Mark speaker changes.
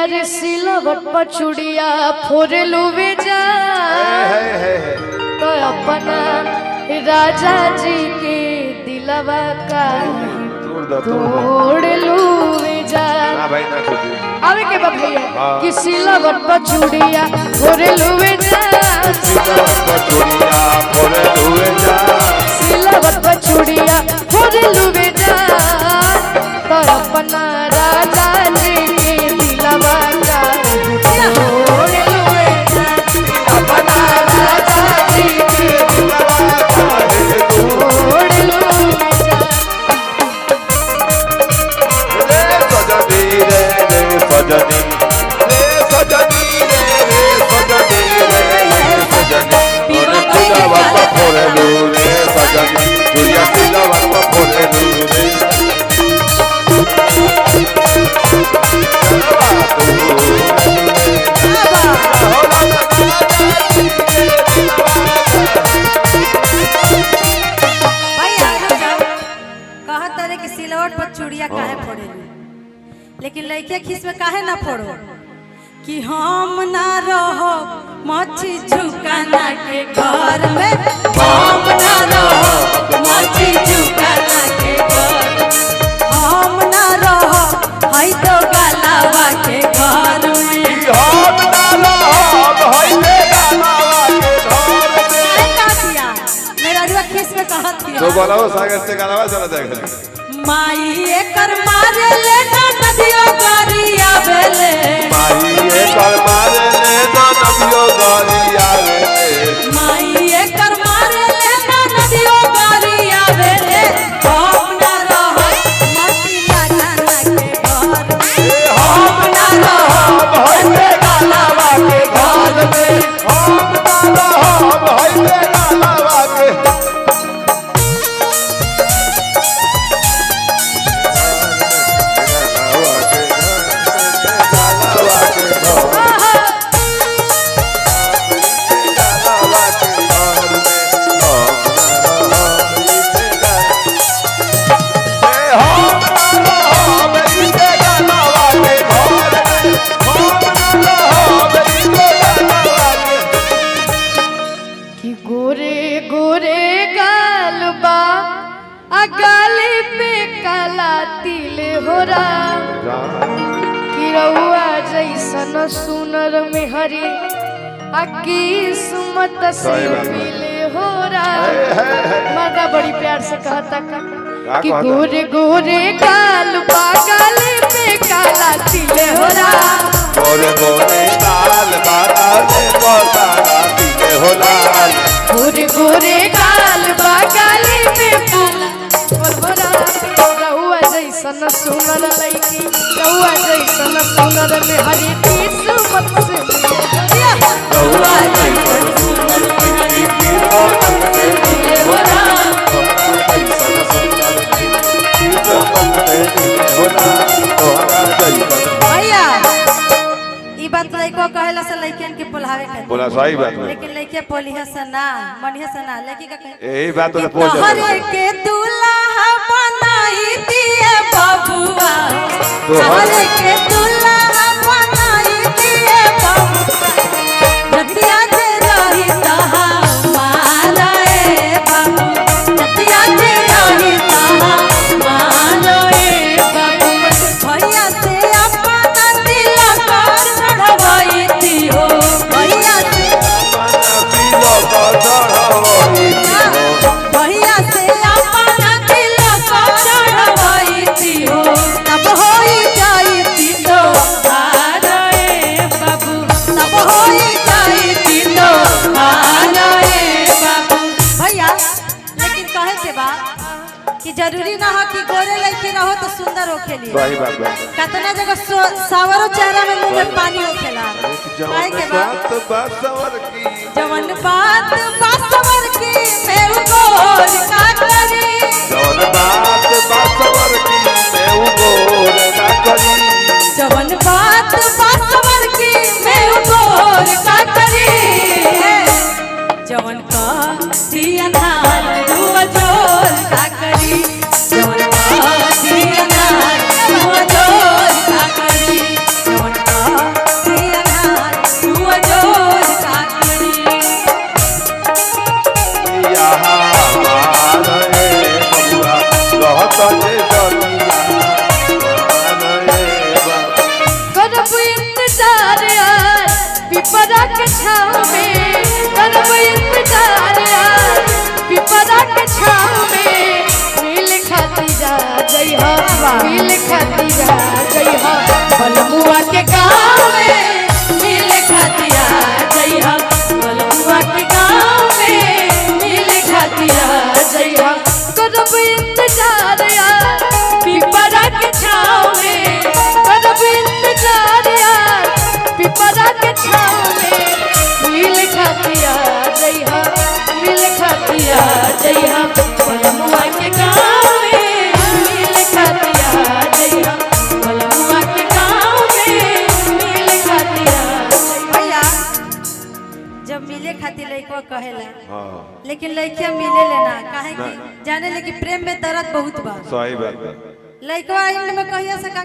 Speaker 1: रे सिलवट पचुड़िया फोरलू बेजा तो अपना राजा जी के दिलवा का तोड़लू बेजा आवे के भैया कि सिलवट पचुड़िया फोरलू बेजा सिलवट पचुड़िया फोरलू बेजा तो अपना राजा जी के दिलवा का तोड़लू बेजा अपना राजा जी के दिलवा का तोड़लू बेजा
Speaker 2: सिलवट पर चूड़िया काहे फोड़ेलू लेकिन लड़के खीस में काहे ना फोड़ो कि हम ना रहो मछी झुकाना के घर में हम ना रहो मछी झुकाना के घर हम ना रहो हई तो गलावा के घर में
Speaker 3: हम ना रहो हई तो गलावा के घर में
Speaker 2: का दिया मेरा रुआ खीस में कहत थी
Speaker 3: तो बोलाओ सागर से गलावा चला जाएगा
Speaker 2: माई एकर मारे ले ना नदियो गरिया बेले
Speaker 3: माई एकर मारे ले ना नदियो गरिया बेले
Speaker 2: माई एकर मारे ले ना नदियो गरिया बेले हम ना रहो मछली लगाना के घर हम ना रहो
Speaker 3: हई गलावा के घर में हम ना रहो हई गलावा के
Speaker 1: गाली पे काला तिल हो रउआ जैसन सुनर में हरी किस्मत से मिले हो माता बड़ी प्यार से कहता कि गोरे गोरे गाल गाली पे काला तिल हो
Speaker 3: गोरे गोरे गाल गाली पे काला तिल हो
Speaker 1: गोरे गोरे गाल गाली पे रहुआ जैसन सुनर लईकी रहुआ जैसन सुनर में हरी किस्मत से रहुआ जैसन सुनर में हरी किस्मत से मिले हो
Speaker 2: भैया ई बात लइको कहेला से लइकन के बोलावे के
Speaker 3: बोला सही बात है
Speaker 2: लेकिन लइके पोलिया से ना मनिया से ना लइकी का
Speaker 3: यही बात तो पूछ
Speaker 2: तोहरे के दूल्हा बनाई दिए बाबूआ तोहरे के दूल्हा बनाई दिए बाबूआ नदिया जे रही तहा मारा ए बाबू नदिया जे रही तहा मारा ए बाबू भैया से अपना दिल कर चढ़वाई थी हो भैया से भैया से अपना दिल कर चढ़वाई थी हो तब होई जाई थी तो मारा ए बाबू तब होई जाई थी तो मारा ए बाबू भैया लेकिन कहे के बाद कि जरूरी ना हो कि गोरे लड़की रहो तो सुंदर होके लिए
Speaker 3: सही बात है
Speaker 2: कितना जगह सावरो चेहरा में मुंह में पानी होखेला काहे के बाद
Speaker 3: बासवर की
Speaker 2: जवन बात बासवर की मैं गोर का करी
Speaker 3: जवन बात बासवर की मैं गोर का करी
Speaker 2: जवन बात बासवर की मैं गोर का करी जवन का दिया नाल दुआ जोर का करी जवन का दिया नाल दुआ जोर का करी जवन का
Speaker 1: पिपरा के छाँव में करब इंतजार यार पिपरा के छाँव में मिल खातिर जा जइहा मिल खातिर जा जइहा बलमुआ के गाँव में मिल खातिर जा जइहा बलमुआ के गाँव में मिल खातिर जा जइहा करब इंतजार यार पिपरा के छाँव में करब इंतजार यार पिपरा के छाँव में मिल खातिर जइहा मिल खातिर जइहा बलमुआ के गाँव में मिल खातिर जइहा बलमुआ के गाँव में मिल खातिर
Speaker 2: भैया जब मिले खातिर लइकवा कहेला
Speaker 3: हाँ
Speaker 2: लेकिन लइकिया मिले लेना काहे कि जाने ले कि प्रेम में दर्द बहुत बा
Speaker 3: सही बात है।
Speaker 2: लइकवा इन में कहिया से का